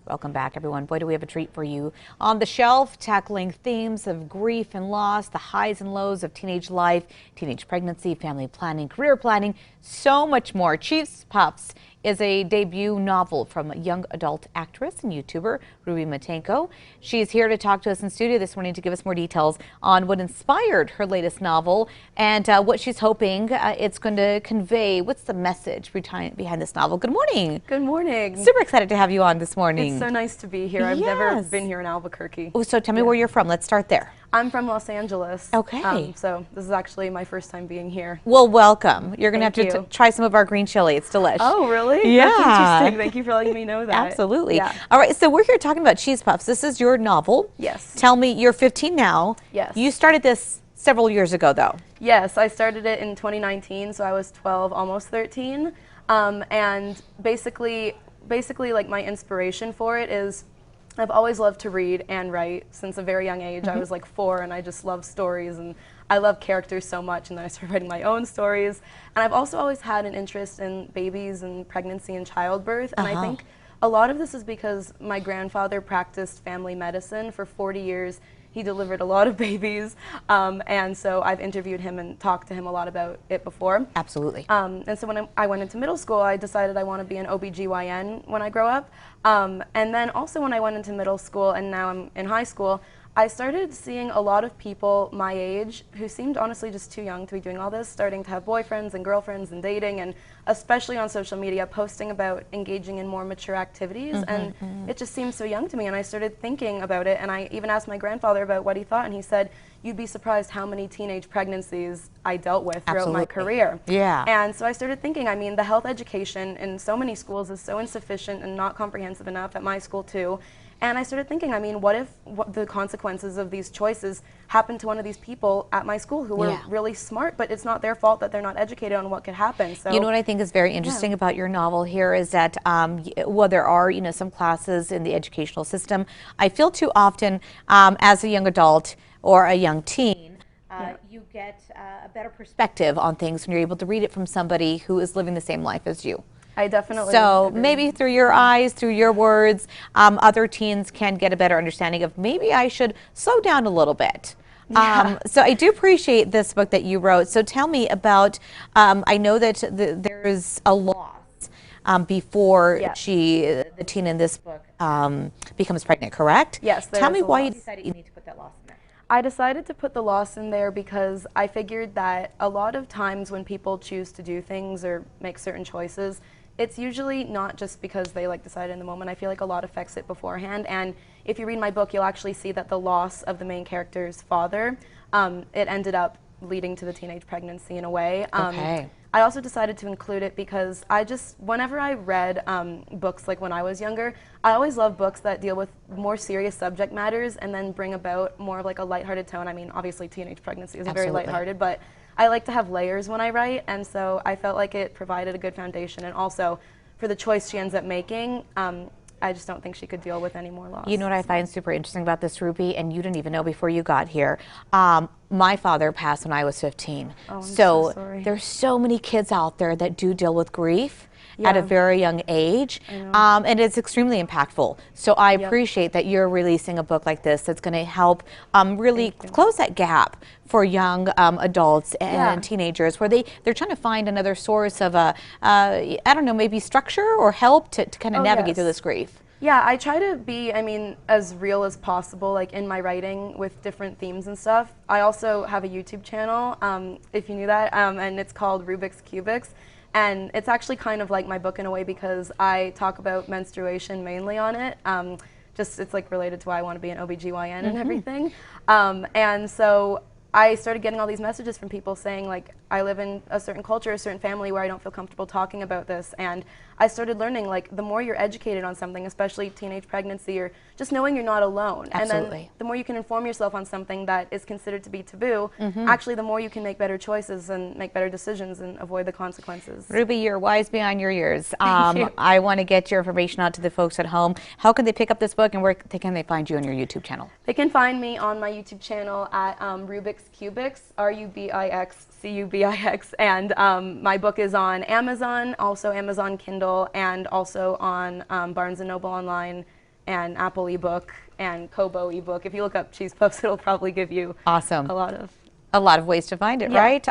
Welcome back, everyone. Boy, do we have a treat for you on the shelf, tackling themes of grief and loss, the highs and lows of teenage life, teenage pregnancy, family planning, career planning, so much more. Chiefs Puffs is a debut novel from young adult actress and YouTuber Ruby Matenko. She is here to talk to us in studio this morning to give us more details on what inspired her latest novel and what she's hoping it's going to convey. What's the message behind this novel? Good morning. Good morning. Super excited to have you on this morning. It's so nice to be here. I've never been here in Albuquerque. Oh, so tell me where you're from. Let's start there. I'm from Los Angeles. Okay. So this is actually my first time being here. Well, welcome. You're going to have to try some of our green chili. It's delish. Oh, really? Yeah. That's interesting. Thank you for letting me know that. Absolutely. Yeah. All right, so we're here talking about Cheese Puffs. This is your novel. Yes. Tell me, you're 15 now. Yes. You started this several years ago, though. Yes, I started it in 2019, so I was 12, almost 13. And basically, like my inspiration for it is I've always loved to read and write since a very young age. I was like 4 and I just love stories and I love characters so much, and then I started writing my own stories. And I've also always had an interest in babies and pregnancy and childbirth, and I think a lot of this is because my grandfather practiced family medicine for 40 years. He delivered a lot of babies, and so I've interviewed him and talked to him a lot about it before. Absolutely. And so when I went into middle school, I decided I want to be an OBGYN when I grow up. And then also when I went into middle school and now I'm in high school, I started seeing a lot of people my age who seemed honestly just too young to be doing all this, starting to have boyfriends and girlfriends and dating, and especially on social media, posting about engaging in more mature activities. And it just seemed so young to me, and I started thinking about it, and I even asked my grandfather about what he thought, and he said, you'd be surprised how many teenage pregnancies I dealt with throughout my career. Yeah. And so I started thinking, I mean, the health education in so many schools is so insufficient and not comprehensive enough, at my school too. And I started thinking, I mean, what if the consequences of these choices happened to one of these people at my school who were really smart, but it's not their fault that they're not educated on what could happen. So, you know what I think is very interesting about your novel here is that, well, there are, some classes in the educational system. I feel too often as a young adult or a young teen, you get a better perspective on things when you're able to read it from somebody who is living the same life as you. I definitely So agree. maybe through your eyes, through your words, other teens can get a better understanding of maybe I should slow down a little bit. So I do appreciate this book that you wrote. So tell me about, I know that there's a loss before the teen in this book becomes pregnant, correct? Yes. Tell me why you decided you need to put that loss in there. I decided to put the loss in there because I figured that a lot of times when people choose to do things or make certain choices, it's usually not just because they decided in the moment. I feel like a lot affects it beforehand, and if you read my book, you'll actually see that the loss of the main character's father, it ended up leading to the teenage pregnancy in a way. I also decided to include it because whenever I read books like when I was younger, I always love books that deal with more serious subject matters and then bring about more of a lighthearted tone. I mean, obviously teenage pregnancy is very lighthearted, but I like to have layers when I write, and so I felt like it provided a good foundation. And also, for the choice she ends up making, I just don't think she could deal with any more loss. You know what I find super interesting about this, Ruby, and you didn't even know before you got here. My father passed when I was 15. Oh, I'm so sorry. There's so many kids out there that do deal with grief at a very young age, and it's extremely impactful. So I appreciate that you're releasing a book like this that's going to help really close that gap for young adults and teenagers, where they're trying to find another source of I don't know, maybe structure or help to kind of navigate through this grief. Yeah, I try to be, as real as possible, in my writing with different themes and stuff. I also have a YouTube channel, if you knew that, and it's called Rubik's Cubics. And it's actually kind of like my book in a way because I talk about menstruation mainly on it. It's related to why I want to be an OBGYN and everything. And so I started getting all these messages from people saying I live in a certain culture, a certain family where I don't feel comfortable talking about this. And I started learning the more you're educated on something, especially teenage pregnancy, or just knowing you're not alone. Absolutely. And then the more you can inform yourself on something that is considered to be taboo, actually the more you can make better choices and make better decisions and avoid the consequences. Ruby, you're wise beyond your years. Thank you. I want to get your information out to the folks at home. How can they pick up this book, and where can they find you on your YouTube channel? They can find me on my YouTube channel at Rubik's Cubics, RUBIXCUBIX, and my book is on Amazon, also Amazon Kindle, and also on Barnes & Noble online, and Apple ebook and Kobo ebook. If you look up Cheese Puffs, it'll probably give you awesome. a lot of ways to find it, yeah. right?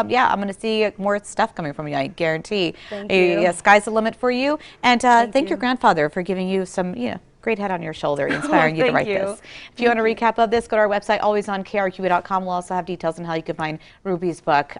Yeah, I'm going to see more stuff coming from you, I guarantee. Thank you. Yeah, sky's the limit for you. And thank you. your grandfather for giving you some, great head on your shoulder, inspiring you to write this. If you want a recap of this, go to our website, always on KRQE.com. We'll also have details on how you can find Ruby's book.